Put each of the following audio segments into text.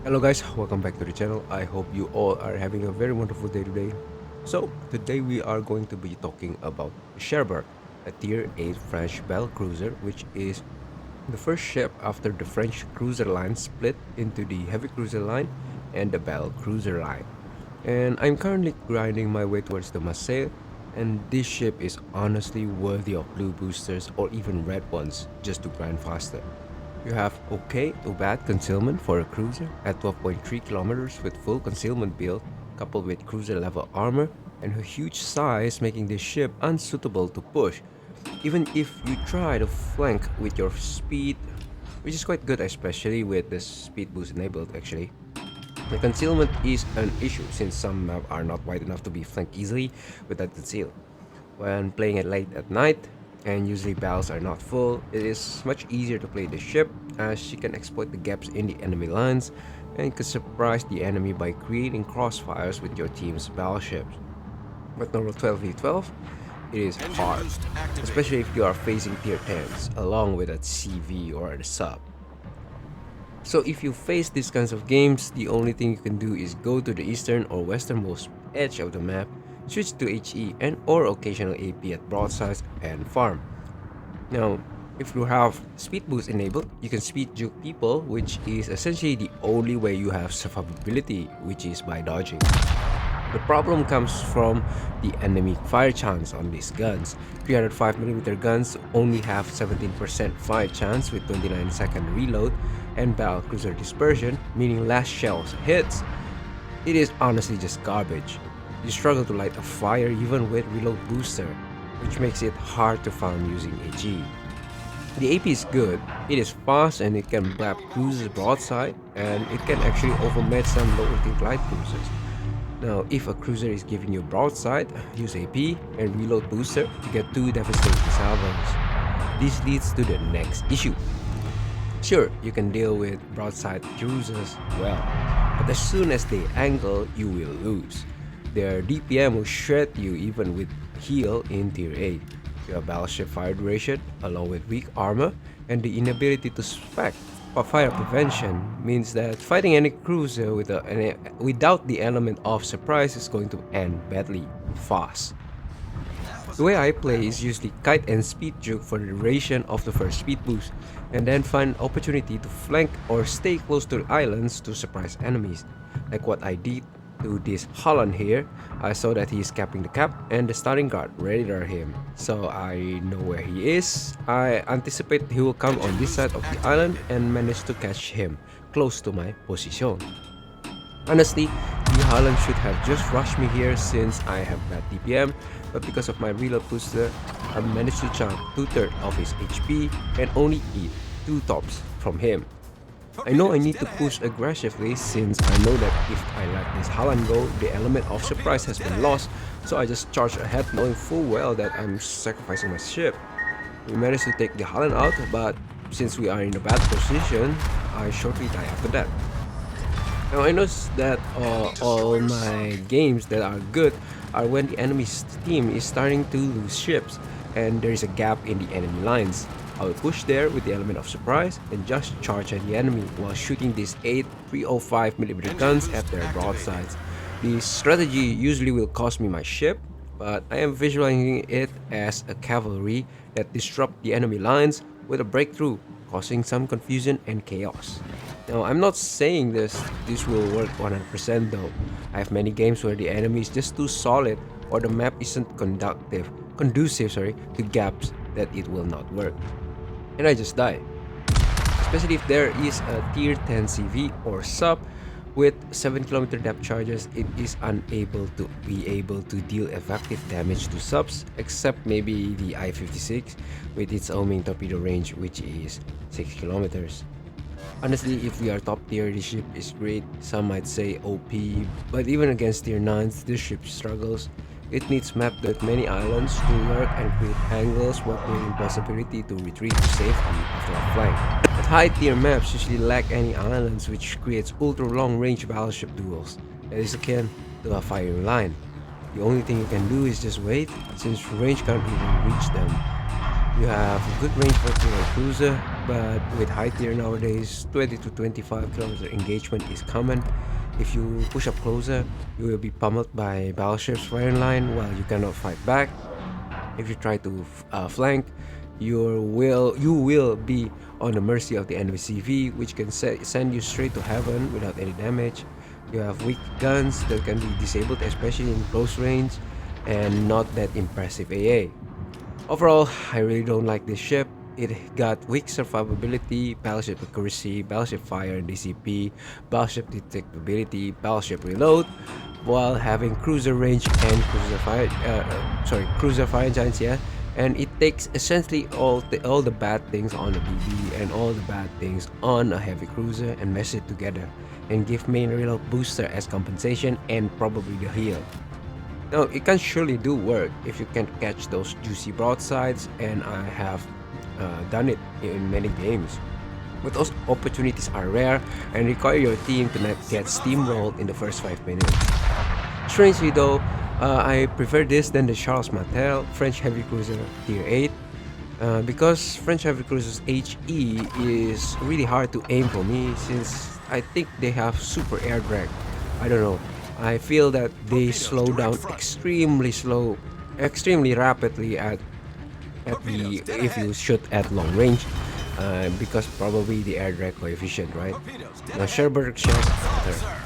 Hello guys, welcome back to the channel. I hope you all are having a very wonderful day today. So, today we are going to be talking about Cherbourg, a tier 8 French battlecruiser which is the first ship after the French cruiser line split into the heavy cruiser line and the battlecruiser line. And I'm currently grinding my way towards the Marseille, and this ship is honestly worthy of blue boosters or even red ones just to grind faster. You have okay to bad concealment for a cruiser at 12.3 kilometers with full concealment build, coupled with cruiser level armor and her huge size making this ship unsuitable to push. Even if you try to flank with your speed, which is quite good especially with the speed boost enabled actually. The concealment is an issue since some maps are not wide enough to be flanked easily without conceal. When playing it late at night, and usually battles are not full, it is much easier to play the ship as she can exploit the gaps in the enemy lines and can surprise the enemy by creating crossfires with your team's battleships. But normal 12v12, it is hard, especially if you are facing tier 10s along with a CV or a sub. So if you face these kinds of games, the only thing you can do is go to the eastern or westernmost edge of the map, switch to HE and or occasional AP at broadsides and farm. Now, if you have speed boost enabled, you can speed juke people, which is essentially the only way you have survivability, which is by dodging. The problem comes from the enemy fire chance on these guns. 305mm guns only have 17% fire chance with 29-second reload and battlecruiser dispersion, meaning less shells hits. It is honestly just garbage. You struggle to light a fire even with reload booster, which makes it hard to farm using AG. The AP is good, it is fast and it can blab cruisers broadside, and it can actually overmatch some low ulting glide cruisers. Now, if a cruiser is giving you broadside, use AP and reload booster to get 2 devastating salvos. This leads to the next issue. Sure, you can deal with broadside cruisers well, but as soon as they angle, you will lose. Their DPM will shred you even with heal in tier 8. Your battleship fire duration, along with weak armor and the inability to spec fire prevention, means that fighting any cruiser without the element of surprise is going to end badly fast. The way I play is usually kite and speed juke for the duration of the first speed boost, and then find an opportunity to flank or stay close to the islands to surprise enemies, like what I did to this Holland here. I saw that he is capping the cap and the starting guard radar him, so I know where he is. I anticipate he will come on this side of the island and manage to catch him close to my position. Honestly, the Holland should have just rushed me here since I have bad DPM, but because of my reload booster, I managed to chunk 2/3 of his HP and only eat 2 tops from him. I know I need to push aggressively since I know that if I let this Holland go, the element of surprise has been lost, so I just charge ahead knowing full well that I'm sacrificing my ship. We managed to take the Holland out, but since we are in a bad position, I shortly die after that. Now I noticed that all my games that are good are when the enemy's team is starting to lose ships and there is a gap in the enemy lines. I will push there with the element of surprise and just charge at the enemy while shooting these 8 305mm guns at their broadsides. This strategy usually will cost me my ship, but I am visualizing it as a cavalry that disrupt the enemy lines with a breakthrough, causing some confusion and chaos. Now, I'm not saying this will work 100% though. I have many games where the enemy is just too solid or the map isn't conducive to gaps that it will not work. And I just die. Especially if there is a tier 10 CV or sub with 7km depth charges, it is unable to be able to deal effective damage to subs, except maybe the I-56 with its homing torpedo range, which is 6km. Honestly, if we are top tier, this ship is great. Some might say OP, but even against tier 9s, this ship struggles. It needs mapped with many islands to lurk and create angles while creating possibility to retreat to safety after a flank. But high tier maps usually lack any islands, which creates ultra long range battleship duels that is akin to a firing line. The only thing you can do is just wait, since range can't even reach them. You have a good range for a cruiser, but with high tier nowadays, 20 to 25 kilometer engagement is common. If you push up closer, you will be pummeled by battleships firing line while you cannot fight back. If you try to flank, you will be on the mercy of the enemy CV, which can send you straight to heaven without any damage. You have weak guns that can be disabled, especially in close range, and not that impressive AA. Overall, I really don't like this ship. It got weak survivability, battleship accuracy, battleship fire, DCP, battleship detectability, battleship reload, while having cruiser range and cruiser fire engines, yeah. And it takes essentially all the bad things on a BB and all the bad things on a heavy cruiser and mesh it together and give main reload booster as compensation and probably the heal. Now, it can surely do work if you can catch those juicy broadsides, and I have done it in many games. But those opportunities are rare and require your team to not get steamrolled in the first 5 minutes. Strangely though, I prefer this than the Charles Martel French Heavy Cruiser Tier 8 because French Heavy Cruiser's HE is really hard to aim for me since I think they have super air drag. I don't know. I feel that they slow down extremely rapidly at the if you shoot at long range, because probably the air drag coefficient, right? Now Cherbourg shells are better.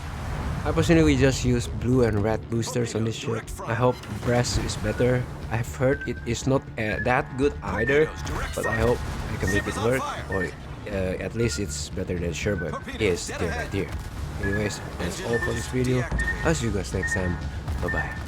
I personally just use blue and red boosters on this ship. I hope Brass is better. I've heard it is not that good either, but I hope I can make it work, or at least it's better than Cherbourg is tier by tier. Anyways, that's all for this video. I'll see you guys next time. Bye bye.